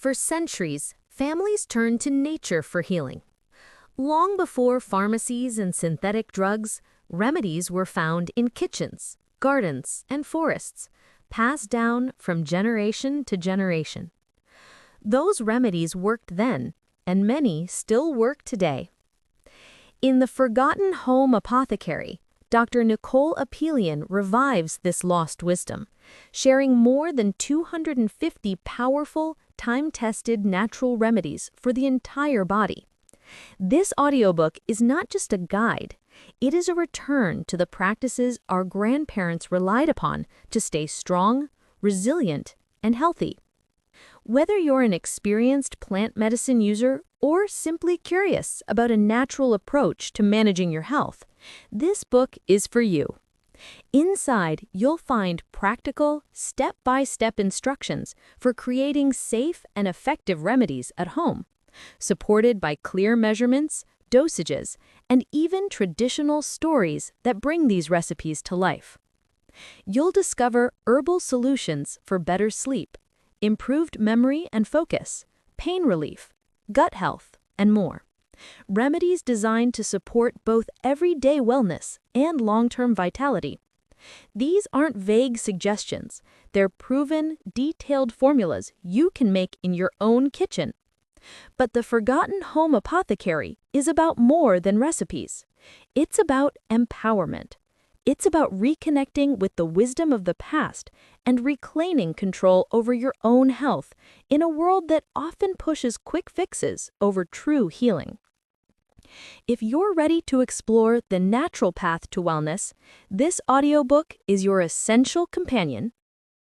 For centuries, families turned to nature for healing. Long before pharmacies and synthetic drugs, remedies were found in kitchens, gardens, and forests, passed down from generation to generation. Those remedies worked then, and many still work today. In the Forgotten Home Apothecary, Dr. Nicole Apelian revives this lost wisdom, sharing more than 250 powerful, time-tested natural remedies for the entire body. This audiobook is not just a guide, it is a return to the practices our grandparents relied upon to stay strong, resilient, and healthy. Whether you're an experienced plant medicine user or simply curious about a natural approach to managing your health, this book is for you. Inside, you'll find practical, step-by-step instructions for creating safe and effective remedies at home, supported by clear measurements, dosages, and even traditional stories that bring these recipes to life. You'll discover herbal solutions for better sleep, improved memory and focus, pain relief, gut health, and more. Remedies designed to support both everyday wellness and long-term vitality. These aren't vague suggestions. They're proven, detailed formulas you can make in your own kitchen. But the Forgotten Home Apothecary is about more than recipes. It's about empowerment. It's about reconnecting with the wisdom of the past and reclaiming control over your own health in a world that often pushes quick fixes over true healing. If you're ready to explore the natural path to wellness, this audiobook is your essential companion.